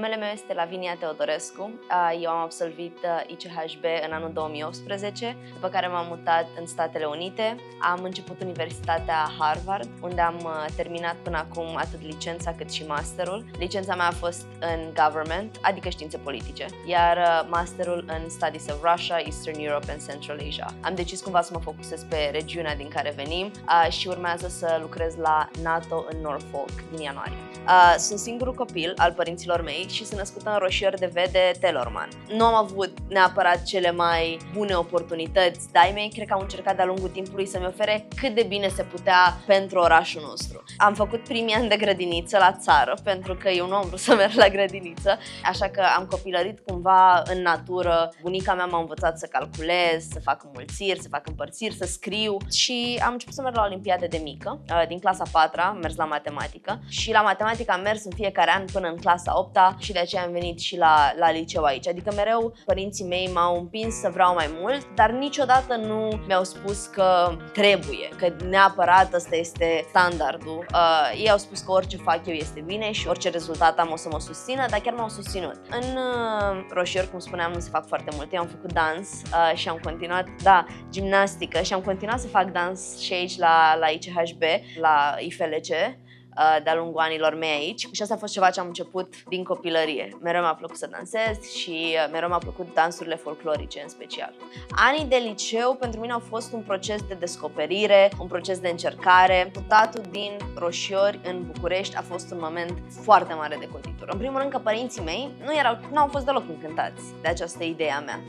Numele meu este Lavinia Teodorescu. Eu am absolvit ICHB în anul 2018, după care m-am mutat în Statele Unite. Am început Universitatea Harvard, unde am terminat până acum atât licența cât și masterul. Licența mea a fost în Government, adică științe politice, iar masterul în Studies of Russia, Eastern Europe and Central Asia. Am decis cumva să mă focusez pe regiunea din care venim și urmează să lucrez la NATO în Norfolk din ianuarie. Sunt singurul copil al părinților mei și sunt născută în Roșiori de Vede, Telorman. Nu am avut neapărat cele mai bune oportunități, dar ai mei cred că au încercat de-a lungul timpului să-mi ofere cât de bine se putea pentru orașul nostru. Am făcut primii ani de grădiniță la țară, pentru că eu nu am vrut să merg la grădiniță, așa că am copilărit cumva în natură. Bunica mea m-a învățat să calculez, să fac înmulțiri, să fac împărțiri, să scriu și am început să merg la olimpiade de mică. Din clasa 4-a am mers la matematică și la matematică am mers în fiecare an până în clasa 8-a și de aceea am venit și la liceu aici. Adică mereu părinții mei m-au împins să vreau mai mult, dar niciodată nu mi-au spus că trebuie, că neapărat ăsta este standardul. Ei au spus că orice fac eu este bine și orice rezultat am o să mă susțină, dar chiar m-au susținut. În Roșiori, cum spuneam, nu se fac foarte multe. Eu am făcut dans și am continuat, gimnastică și am continuat să fac dans și aici la ICHB, la IFLC. De-a lungul anilor mei aici și asta a fost ceva ce am început din copilărie. Mereu mi-a plăcut să dansez și mereu mi-a plăcut dansurile folclorice în special. Anii de liceu pentru mine au fost un proces de descoperire, un proces de încercare. Mutatul din Roșiori în București a fost un moment foarte mare de cotitură. În primul rând că părinții mei nu au fost deloc încântați de această idee a mea.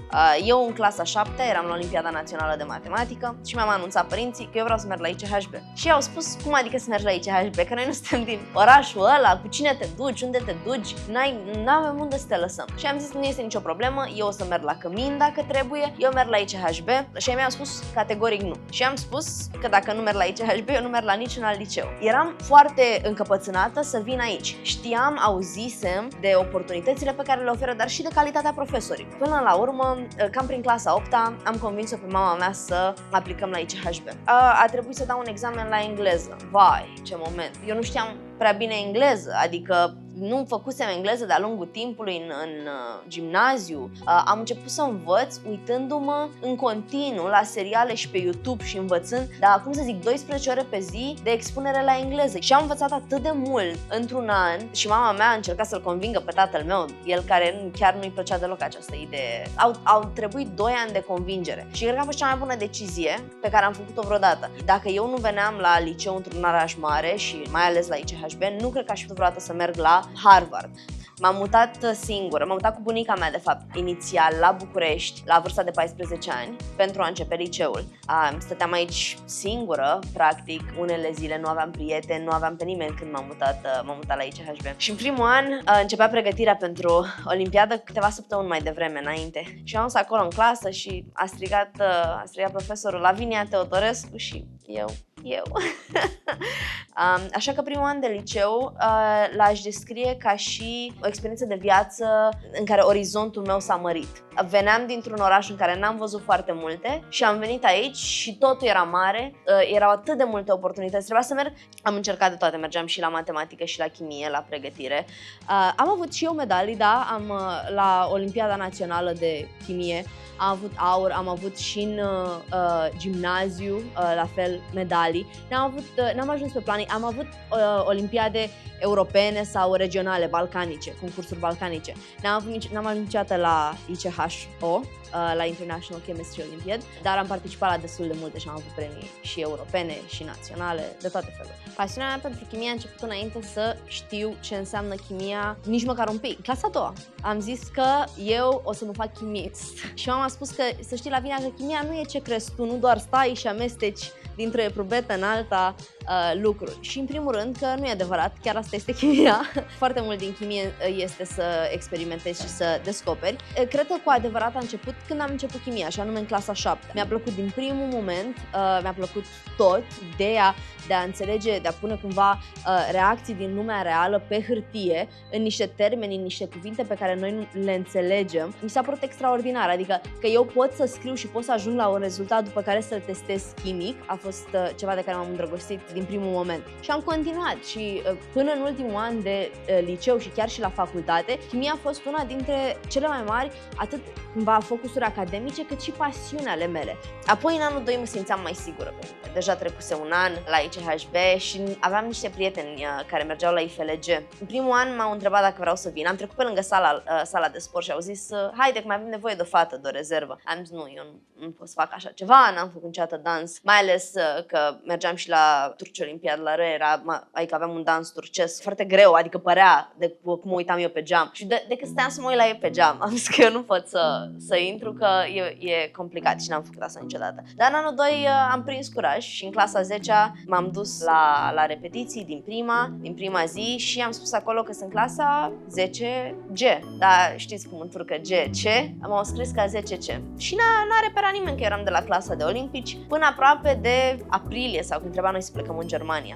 Eu în clasa 7 eram la Olimpiada Națională de Matematică și mi-am anunțat părinții că eu vreau să merg la ICHB. Și ei au spus, cum adică să mergi la ICHB? Că noi nu suntem din orașul ăla, cu cine te duci, unde te duci, n-avem unde să te lăsăm. Și am zis, nu este nicio problemă, eu o să merg la Cămin dacă trebuie, eu merg la ICHB și ei mi-au spus categoric nu. Și am spus că dacă nu merg la ICHB, eu nu merg la niciun alt liceu. Eram foarte încăpățânată să vin aici. Știam, auzisem de oportunitățile pe care le oferă, dar și de calitatea profesorilor. Până la urmă, cam prin clasa 8-a, am convins-o pe mama mea să aplicăm la ICHB. A trebuit să dau un examen la engleză. Vai, ce moment! Eu nu știam prea bine engleză, adică nu făcusem engleză de-a lungul timpului în gimnaziu. Am început să învăț uitându-mă în continuu la seriale și pe YouTube și învățând, cum să zic, 12 ore pe zi de expunere la engleză. Și am învățat atât de mult într-un an și mama mea a încercat să-l convingă pe tatăl meu, el care chiar nu-i plăcea deloc această idee. Au trebuit 2 ani de convingere și cred că a fost cea mai bună decizie pe care am făcut-o vreodată. Dacă eu nu veneam la liceu într-un oraș mare și mai ales la ICHB, nu cred că aș fi putut vreodată să merg la Harvard. M-am mutat singură, m-am mutat cu bunica mea, de fapt, inițial la București, la vârsta de 14 ani, pentru a începe liceul. Stăteam aici singură, practic, unele zile nu aveam prieteni, nu aveam pe nimeni când m-am mutat la ICHB. Și în primul an începea pregătirea pentru Olimpiadă câteva săptămâni mai devreme, înainte. Și am fost acolo în clasă și a strigat profesorul Lavinia Teodorescu și eu. Așa că primul an de liceu l-aș descrie ca și o experiență de viață în care orizontul meu s-a mărit. Veneam dintr-un oraș în care n-am văzut foarte multe și am venit aici și totul era mare, erau atât de multe oportunități, trebuia să merg. Am încercat de toate, mergeam și la matematică și la chimie, la pregătire. Am avut și eu medalii, la Olimpiada Națională de Chimie. Am avut aur, am avut și în gimnaziu, la fel, medalii. N-am ajuns pe planii, am avut olimpiade europene sau regionale, balcanice, concursuri balcanice. N-am ajuns niciodată la ICHO, la International Chemistry Olympiad, dar am participat la destul de multe și am avut premii și europene și naționale, de toate felurile. Pasiunea mea pentru chimie a început înainte să știu ce înseamnă chimia, nici măcar un pic. Clasa a doua. Am zis că eu o să mă fac chimist. Și mama a spus că, să știi, Lavinia, că chimia nu e ce crezi tu, nu doar stai și amesteci dintr-o eprubetă în alta lucruri. Și în primul rând că nu e adevărat, chiar asta este chimia. Foarte mult din chimie este să experimentezi și să descoperi. Cred că cu adevărat a început când am început chimia, și anume în clasa 7. Mi-a plăcut din primul moment, mi-a plăcut tot, ideea de a înțelege, de a pune cumva reacții din lumea reală pe hârtie, în niște termeni, în niște cuvinte pe care noi le înțelegem. Mi s-a părut extraordinar, adică că eu pot să scriu și pot să ajung la un rezultat după care să-l testez chimic. A fost ceva de care m-am îndrăgostit din primul moment. Și am continuat și până în ultimul an de liceu și chiar și la facultate, chimia a fost una dintre cele mai mari, atât cumva focusuri academice, cât și pasiuni ale mele. Apoi în anul 2 mă simțeam mai sigură pe mine. Deja trecuse un an la ICHB și aveam niște prieteni care mergeau la IFLG. În primul an m-au întrebat dacă vreau să vin. Am trecut pe lângă sala de sport și au zis: haide că mai avem nevoie de o fată, de o rezervă. Am zis: nu, eu nu pot să fac așa ceva, n-am făcut niciodată dans. Mai ales că mergeam și la Turci Olimpiad la Ră, adică aveam un dans turcesc foarte greu, adică părea de cum mă uitam eu pe geam. Și decât stăteam să mă uit la ei pe geam, am zis că eu nu pot să intru, că e complicat și n-am făcut asta niciodată. Dar în anul 2 am prins curaj și în clasa 10-a m-am dus la repetiții din prima zi și am spus acolo că sunt clasa 10G. Dar știți cum în turcă G-C, m-au scris ca 10C. Și n-a reparat nimeni că eram de la clasa de olimpici până aproape de aprilie sau când trebuia noi să plecăm în Germania.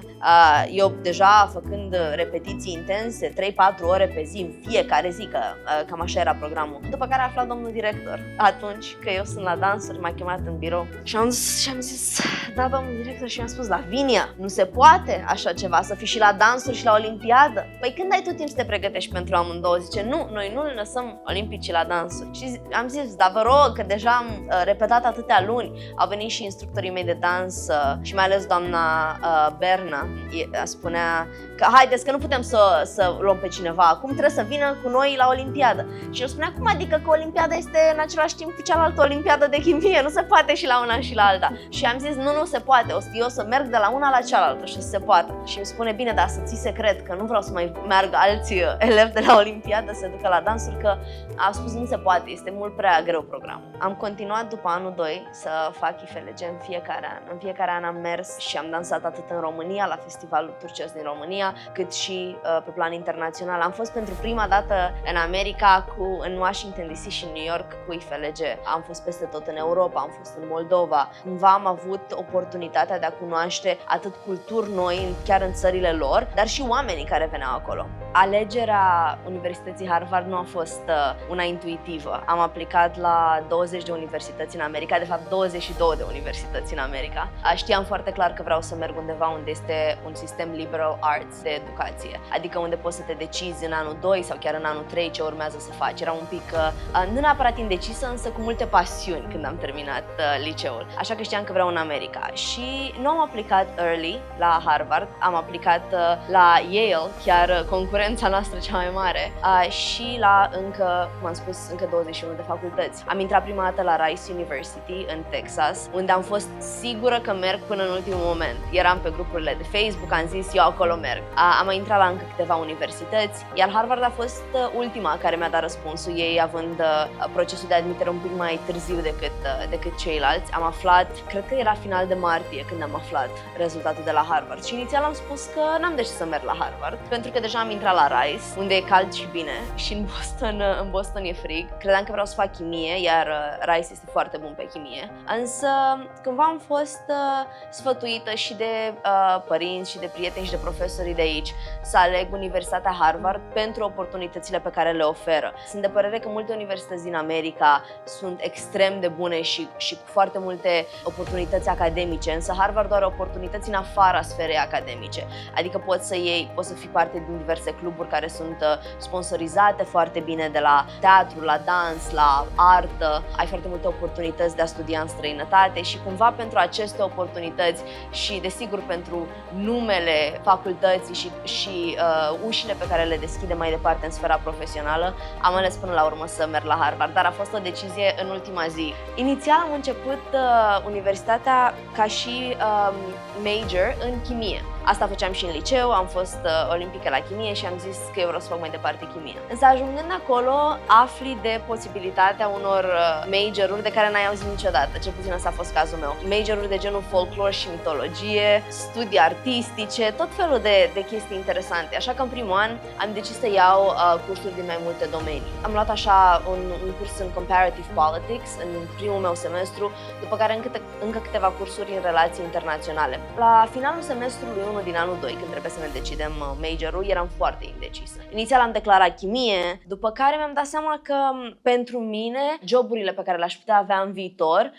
Eu deja făcând repetiții intense, 3-4 ore pe zi, în fiecare zi, că cam așa era programul. După care a aflat domnul director atunci că eu sunt la dansuri, m-a chemat în birou și am zis: da, domnul director, și mi-a spus: Lavinia, nu se poate așa ceva, să fii și la dansuri și la olimpiadă. Păi când ai tu timp să te pregătești pentru amândouă? Zice: nu, noi nu ne lăsăm olimpicii la dansuri. Și am zis: da, vă rog, că deja am repetat atâtea luni. Au venit și instructorii mei de dans și mai ales doamna Berna spunea că haideți că nu putem să luăm pe cineva acum, trebuie să vină cu noi la olimpiadă. Și el spunea: cum adică că olimpiada este în același timp cu cealaltă olimpiadă de chimie, nu se poate și la una și la alta. Și am zis: nu se poate, eu să merg de la una la cealaltă și să se poată. Și îmi spune: bine, dar să ții secret, că nu vreau să mai meargă alți elevi de la olimpiadă să se ducă la dansuri, că am spus: nu se poate, este mult prea greu programul. Am continuat după anul 2 să fac IFLG în fiecare an. În fiecare an am mers și am dansat atât în România, la festivalul turcesc din România, cât și pe plan internațional. Am fost pentru prima dată în America, în Washington DC și în New York cu IFLG. Am fost peste tot în Europa, am fost în Moldova. Cumva am avut oportunitatea de a cunoaște atât culturi noi, chiar în țările lor, dar și oamenii care veneau acolo. Alegerea Universității Harvard nu a fost una intuitivă. Am aplicat la 20 de universități în America, de fapt 22 de universități în America. Știam foarte clar că vreau să merg undeva unde este un sistem liberal arts de educație, adică unde poți să te decizi în anul 2 sau chiar în anul 3 ce urmează să faci. Era un pic, nu neapărat indecisă, însă cu multe pasiuni când am terminat liceul. Așa că știam că vreau în America și nu am aplicat early la Harvard, am aplicat la Yale, chiar concurența noastră cea mai mare, și la încă, cum am spus, încă 21 de facultăți. Am intrat prima dată la Rice University în Texas, unde am fost sigură că merg până în ultimul moment. Eram pe grupurile de Facebook, am zis: eu acolo merg. Am mai intrat la încă câteva universități, iar Harvard a fost ultima care mi-a dat răspunsul, ei având procesul de admitere un pic mai târziu decât ceilalți. Am aflat, cred că era final de martie când am aflat rezultatul de la Harvard și inițial am spus că n-am de ce să merg la Harvard, pentru că deja am intrat la Rice, unde e cald și bine, și în Boston e frig. Credeam că vreau să fac chimie, iar Rice este foarte bun pe chimie. Însă cândva am fost sfătuită și de părinți și de prieteni și de profesorii de aici să aleg Universitatea Harvard pentru oportunitățile pe care le oferă. Sunt de părere că multe universități din America sunt extrem de bune și cu foarte multe oportunități academice, însă Harvard are oportunități în afara sferei academice. Adică poți să fii parte din diverse cluburi care sunt sponsorizate foarte bine, de la teatru, la dans, la artă. Ai foarte multe oportunități de a studia în străinătate și cumva pentru aceste oportunități și desigur pentru numele facultății și ușile pe care le deschide mai departe în sfera profesională, am ales până la urmă să merg la Harvard, dar a fost o decizie în ultima zi. Inițial am început universitatea ca și major în chimie. Asta făceam și în liceu, am fost olimpică la chimie și am zis că eu vreau să fac mai departe chimie. Însă ajungând acolo, afli de posibilitatea unor majoruri de care n-ai auzit niciodată, cel puțin ăsta a fost cazul meu. Majoruri de genul folclor și mitologie, studii artistice, tot felul de chestii interesante. Așa că în primul an am decis să iau cursuri din mai multe domenii. Am luat așa un curs în Comparative Politics în primul meu semestru, după care încă câteva cursuri în relații internaționale. La finalul semestrului 1 1 din anul 2, când trebuie să ne decidem majorul, eram foarte indecisă. Inițial am declarat chimie, după care mi-am dat seama că pentru mine joburile pe care le-aș putea avea în viitor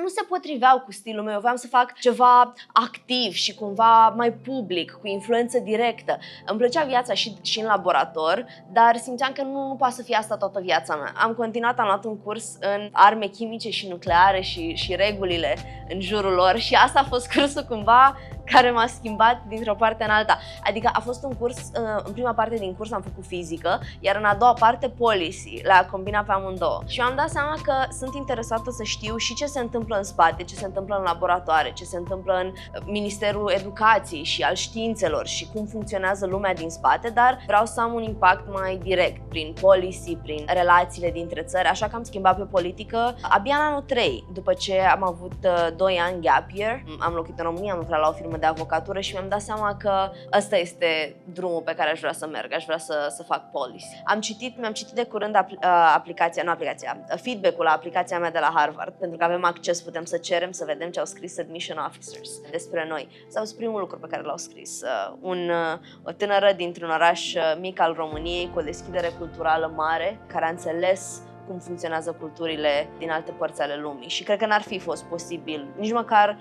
nu se potriveau cu stilul meu. Eu voiam să fac ceva activ și cumva mai public, cu influență directă. Îmi plăcea viața și în laborator, dar simțeam că nu poate să fie asta toată viața mea. Am continuat, am luat un curs în arme chimice și nucleare și regulile în jurul lor și asta a fost cursul cumva care m-a schimbat dintr-o parte în alta. Adică a fost un curs, în prima parte din curs am făcut fizică, iar în a doua parte policy, le-a combinat pe amândouă. Și mi-am dat seama că sunt interesată să știu și ce se întâmplă în spate, ce se întâmplă în laboratoare, ce se întâmplă în Ministerul Educației și al Științelor și cum funcționează lumea din spate, dar vreau să am un impact mai direct prin policy, prin relațiile dintre țări, așa că am schimbat pe politică abia în anul 3, după ce am avut 2 ani gap year. Am locuit în România, am lucrat la o firmă de avocatură și mi-am dat seama că ăsta este drumul pe care aș vrea să merg, aș vrea să fac policy. Mi-am citit de curând feedback-ul la aplicația mea de la Harvard, pentru că avem acces, putem să cerem, să vedem ce au scris admission officers despre noi. Sau primul lucru pe care l-au scris. O tânără dintr-un oraș mic al României cu o deschidere culturală mare, care a înțeles cum funcționează culturile din alte părți ale lumii. Și cred că n-ar fi fost posibil nici măcar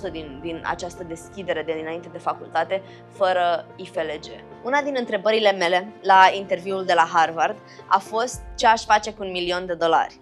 1% din această deschidere de dinainte de facultate fără IFLG. Una din întrebările mele la interviul de la Harvard a fost ce aș face cu $1.000.000.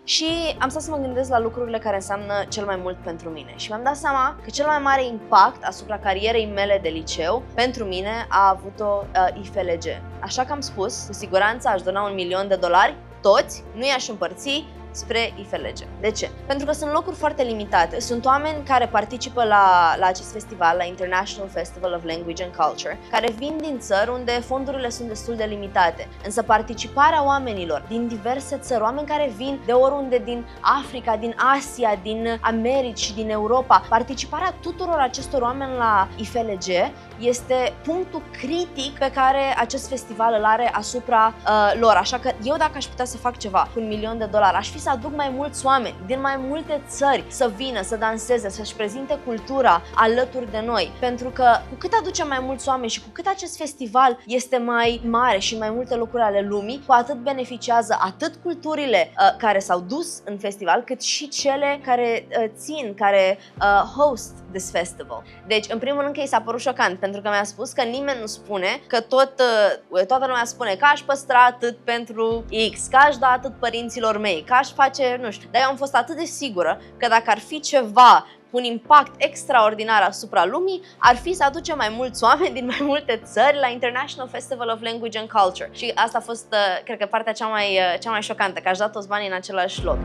Și am stat să mă gândesc la lucrurile care înseamnă cel mai mult pentru mine. Și mi-am dat seama că cel mai mare impact asupra carierei mele de liceu pentru mine a avut-o IFLG. Așa că am spus, cu siguranță aș dona $1.000.000 toți, nu i-aș împărți spre IFLG. De ce? Pentru că sunt locuri foarte limitate. Sunt oameni care participă la acest festival, la International Festival of Language and Culture, care vin din țări unde fondurile sunt destul de limitate. Însă participarea oamenilor din diverse țări, oameni care vin de oriunde din Africa, din Asia, din Americi și din Europa, participarea tuturor acestor oameni la IFLG este punctul critic pe care acest festival îl are asupra lor. Așa că eu, dacă aș putea să fac ceva cu $1.000.000, aș fi să aduc mai mulți oameni din mai multe țări să vină, să danseze, să-și prezinte cultura alături de noi. Pentru că cu cât aducem mai mulți oameni și cu cât acest festival este mai mare și în mai multe locuri ale lumii, cu atât beneficiază atât culturile care s-au dus în festival, cât și cele care care host this festival. Deci, în primul rând că i s-a părut șocant, pentru că mi-a spus că nimeni nu spune, că toată lumea spune că aș păstra atât pentru X, că aș da atât părinților mei, că aș face, nu știu. Dar eu am fost atât de sigură că dacă ar fi ceva cu un impact extraordinar asupra lumii, ar fi să aducem mai mulți oameni din mai multe țări la International Festival of Language and Culture. Și asta a fost, cred că, partea cea mai șocantă, că aș da toți banii în același loc.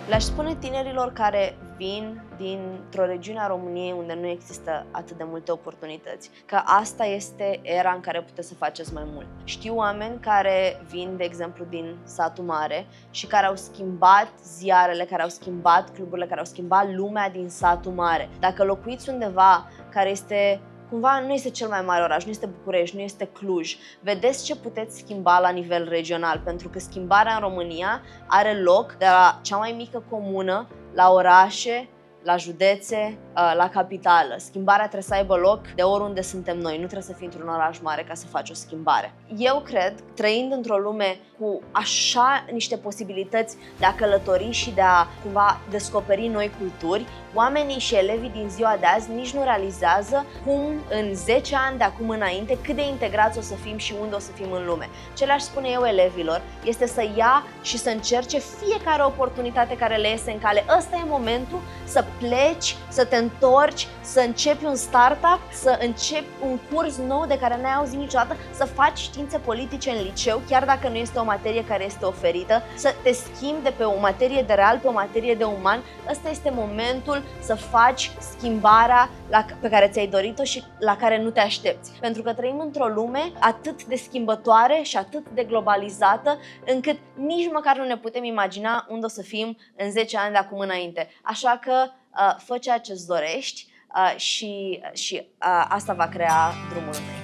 Le-aș spune tinerilor care vin dintr-o regiune a României unde nu există atât de multe oportunități, că asta este era în care puteți să faceți mai mult. Știu oameni care vin, de exemplu, din satul mare și care au schimbat ziarele, care au schimbat cluburile, care au schimbat lumea din satul mare. Dacă locuiți undeva care este cumva nu este cel mai mare oraș, nu este București, nu este Cluj. Vedeți ce puteți schimba la nivel regional, pentru că schimbarea în România are loc de la cea mai mică comună, la orașe, la județe, la capitală. Schimbarea trebuie să aibă loc de oriunde suntem noi, nu trebuie să fii într-un oraș mare ca să faci o schimbare. Eu cred, trăind într-o lume cu așa niște posibilități de a călători și de a cumva descoperi noi culturi, oamenii și elevii din ziua de azi nici nu realizează cum în 10 ani de acum înainte cât de integrați o să fim și unde o să fim în lume. Ce le-aș spune eu elevilor este să ia și să încerce fiecare oportunitate care le iese în cale. Ăsta e momentul să pleci, să te întorci, să începi un startup, să începi un curs nou de care n-ai auzit niciodată, să faci științe politice în liceu, chiar dacă nu este o materie care este oferită, să te schimbi de pe o materie de real pe o materie de uman. Ăsta este momentul să faci schimbarea pe care ți-ai dorit-o și la care nu te aștepți. Pentru că trăim într-o lume atât de schimbătoare și atât de globalizată, încât nici măcar nu ne putem imagina unde o să fim în 10 ani de acum înainte. Așa că fă ceea ce-ți dorești și asta va crea drumul înainte.